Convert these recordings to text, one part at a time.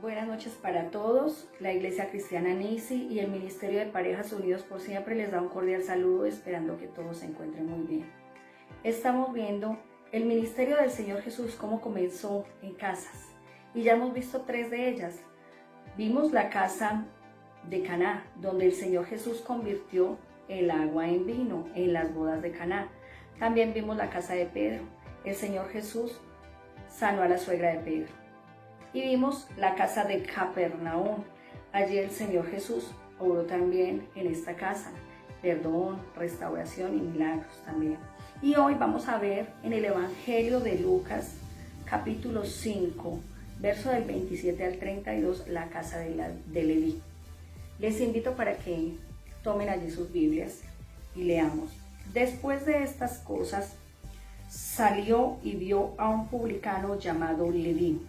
Buenas noches para todos. La Iglesia Cristiana Nisi y el Ministerio de Parejas Unidos por Siempre les da un cordial saludo, esperando que todos se encuentren muy bien. Estamos viendo el ministerio del Señor Jesús, cómo comenzó en casas, y ya hemos visto 3 de ellas. Vimos la casa de Caná, donde el Señor Jesús convirtió el agua en vino en las bodas de Caná. También vimos la casa de Pedro. El Señor Jesús sanó a la suegra de Pedro. Y vimos la casa de Capernaum. Allí el Señor Jesús obró también en esta casa perdón, restauración y milagros también. Y hoy vamos a ver en el Evangelio de Lucas, capítulo 5, verso del 27 al 32, la casa de Leví. Les invito para que tomen allí sus Biblias y leamos. Después de estas cosas, salió y vio a un publicano llamado Leví,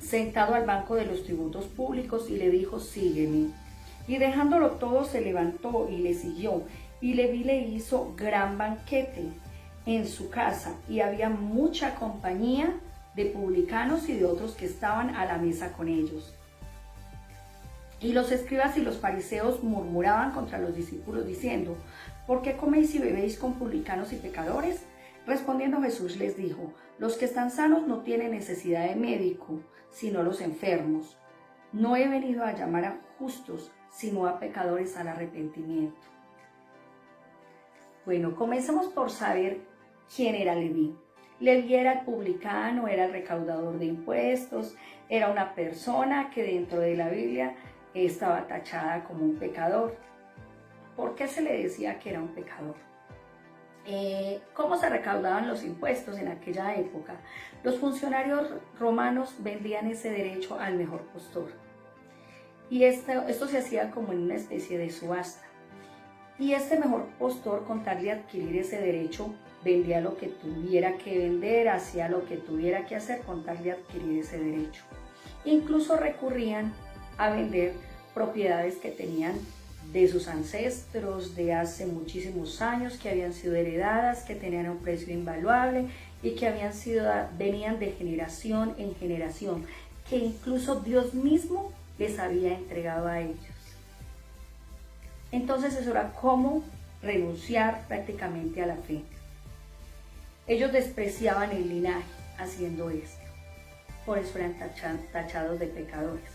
sentado al banco de los tributos públicos, y le dijo: sígueme. Y dejándolo todo, se levantó y le siguió. Y Leví le hizo gran banquete en su casa, y había mucha compañía de publicanos y de otros que estaban a la mesa con ellos. Y los escribas y los fariseos murmuraban contra los discípulos, diciendo: ¿por qué coméis y bebéis con publicanos y pecadores? Respondiendo Jesús les dijo: los que están sanos no tienen necesidad de médico, sino los enfermos. No he venido a llamar a justos, sino a pecadores al arrepentimiento. Bueno, comencemos por saber quién era Leví. Leví era el publicano, era el recaudador de impuestos, era una persona que dentro de la Biblia estaba tachada como un pecador. ¿Por qué se le decía que era un pecador? ¿Cómo se recaudaban los impuestos en aquella época? Los funcionarios romanos vendían ese derecho al mejor postor. Y esto se hacía como en una especie de subasta. Y este mejor postor, con tal de adquirir ese derecho, vendía lo que tuviera que vender, hacía lo que tuviera que hacer con tal de adquirir ese derecho. Incluso recurrían a vender propiedades que tenían de sus ancestros de hace muchísimos años, que habían sido heredadas, que tenían un precio invaluable y que venían de generación en generación, que incluso Dios mismo les había entregado a ellos. Entonces eso era como renunciar prácticamente a la fe. Ellos despreciaban el linaje haciendo esto, por eso eran tachados de pecadores.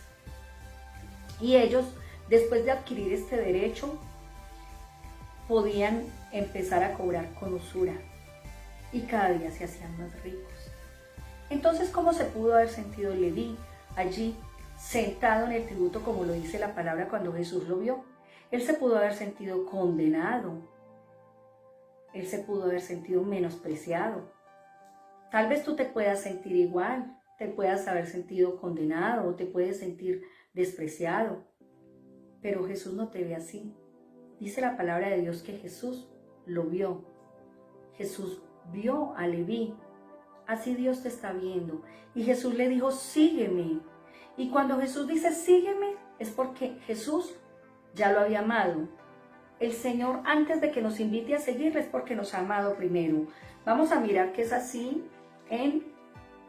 Y ellos, después de adquirir este derecho, podían empezar a cobrar con usura y cada día se hacían más ricos. Entonces, ¿cómo se pudo haber sentido Leví allí sentado en el tributo, como lo dice la palabra, cuando Jesús lo vio? Él se pudo haber sentido condenado, él se pudo haber sentido menospreciado. Tal vez tú te puedas sentir igual, te puedas haber sentido condenado o te puedes sentir despreciado. Pero Jesús no te ve así. Dice la palabra de Dios que Jesús lo vio. Jesús vio a Leví. Así Dios te está viendo. Y Jesús le dijo: sígueme. Y cuando Jesús dice sígueme, es porque Jesús ya lo había amado. El Señor, antes de que nos invite a seguirle, es porque nos ha amado primero. Vamos a mirar que es así en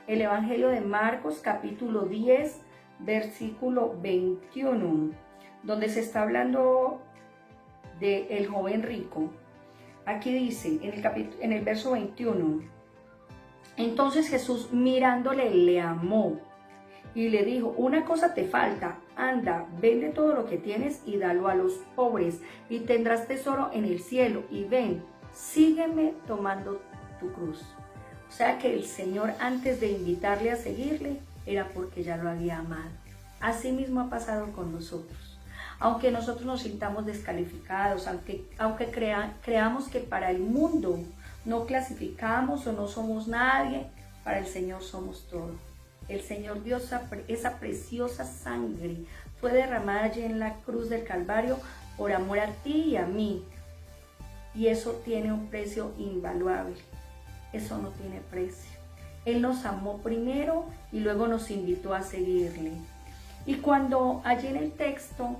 el Evangelio de Marcos, capítulo 10, versículo 21. Donde se está hablando del joven rico. Aquí dice, en el verso 21, entonces Jesús, mirándole, le amó y le dijo: una cosa te falta, anda, vende todo lo que tienes y dalo a los pobres, y tendrás tesoro en el cielo, y ven, sígueme tomando tu cruz. O sea que el Señor, antes de invitarle a seguirle, era porque ya lo había amado. Así mismo ha pasado con nosotros. Aunque nosotros nos sintamos descalificados, aunque creamos que para el mundo no clasificamos o no somos nadie, para el Señor somos todo. El Señor dio esa preciosa sangre, fue derramada allí en la cruz del Calvario por amor a ti y a mí. Y eso tiene un precio invaluable, eso no tiene precio. Él nos amó primero y luego nos invitó a seguirle. Y cuando allí en el texto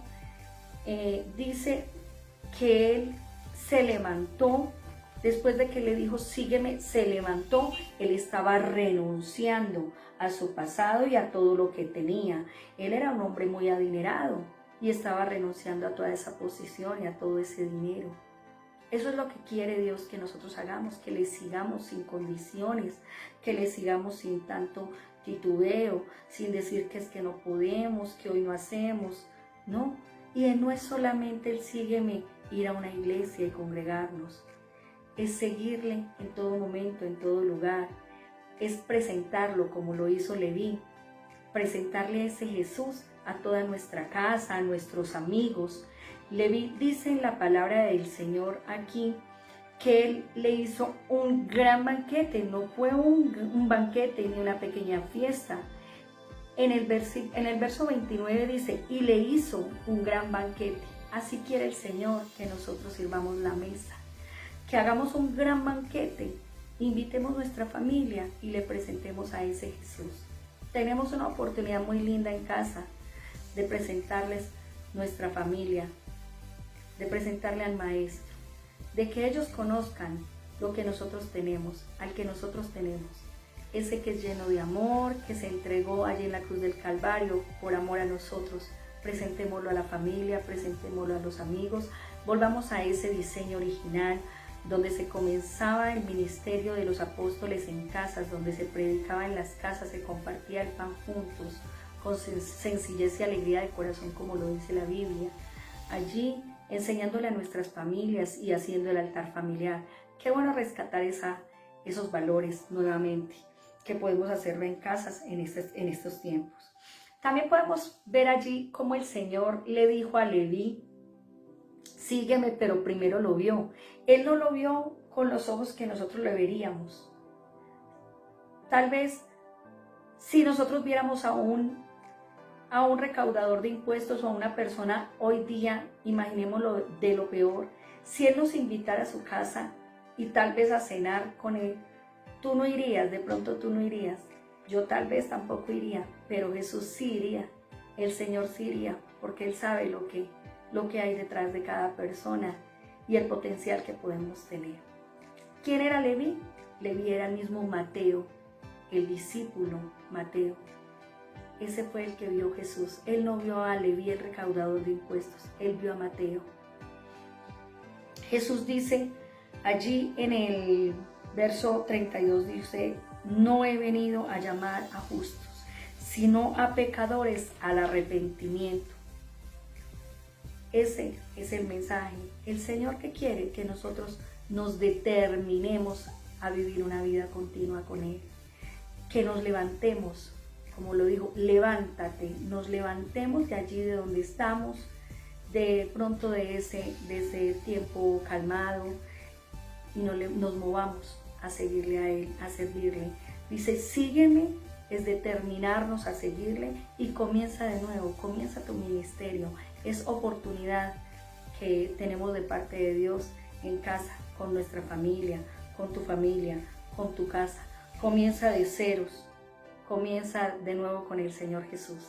dice que Él se levantó Después de que le dijo, sígueme, se levantó. Él estaba renunciando a su pasado y a todo lo que tenía. Él era un hombre muy adinerado y estaba renunciando a toda esa posición y a todo ese dinero. Eso es lo que quiere Dios que nosotros hagamos, que le sigamos sin condiciones, que le sigamos sin tanto titubeo, sin decir que es que no podemos, que hoy no hacemos, no. Y no es solamente el sígueme, ir a una iglesia y congregarnos, es seguirle en todo momento, en todo lugar, es presentarlo como lo hizo Leví, presentarle a ese Jesús a toda nuestra casa, a nuestros amigos. Leví dice en la palabra del Señor aquí que él le hizo un gran banquete, no fue un banquete ni una pequeña fiesta. En el verso 29 dice, y le hizo un gran banquete. Así quiere el Señor que nosotros sirvamos la mesa, que hagamos un gran banquete, invitemos nuestra familia y le presentemos a ese Jesús. Tenemos una oportunidad muy linda en casa de presentarles nuestra familia, de presentarle al Maestro, de que ellos conozcan lo que nosotros tenemos, al que nosotros tenemos, ese que es lleno de amor, que se entregó allí en la cruz del Calvario por amor a nosotros. Presentémoslo a la familia, presentémoslo a los amigos, volvamos a ese diseño original, donde se comenzaba el ministerio de los apóstoles en casas, donde se predicaba en las casas, se compartía el pan juntos, con sencillez y alegría de corazón, como lo dice la Biblia. Allí, enseñándole a nuestras familias y haciendo el altar familiar. Qué bueno rescatar esos valores nuevamente, que podemos hacerlo en casas en estos tiempos. También podemos ver allí cómo el Señor le dijo a Leví, sígueme, pero primero lo vio. Él no lo vio con los ojos que nosotros le veríamos. Tal vez si nosotros viéramos a un recaudador de impuestos o a una persona hoy día, imaginémoslo de lo peor, si él nos invitara a su casa y tal vez a cenar con él, tú no irías, de pronto tú no irías, yo tal vez tampoco iría, pero Jesús sí iría, el Señor sí iría, porque Él sabe lo que hay detrás de cada persona y el potencial que podemos tener. ¿Quién era Leví? Leví era el mismo Mateo, el discípulo Mateo. Ese fue el que vio Jesús. Él no vio a Leví, el recaudador de impuestos, él vio a Mateo. Jesús dice allí en el verso 32, dice, no he venido a llamar a justos, sino a pecadores al arrepentimiento. Ese es el mensaje. El Señor que quiere que nosotros nos determinemos a vivir una vida continua con Él. Que nos levantemos, como lo dijo, levántate, nos levantemos de allí de donde estamos, de pronto de ese tiempo calmado y nos movamos a seguirle a Él, a servirle. Dice, sígueme, es determinarnos a seguirle y comienza de nuevo, comienza tu ministerio. Es oportunidad que tenemos de parte de Dios en casa, con nuestra familia, con tu familia, con tu casa. Comienza de ceros, comienza de nuevo con el Señor Jesús.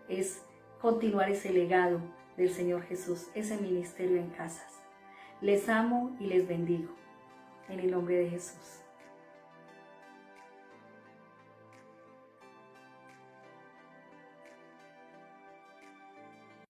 Es continuar ese legado del Señor Jesús, ese ministerio en casas. Les amo y les bendigo en el nombre de Jesús.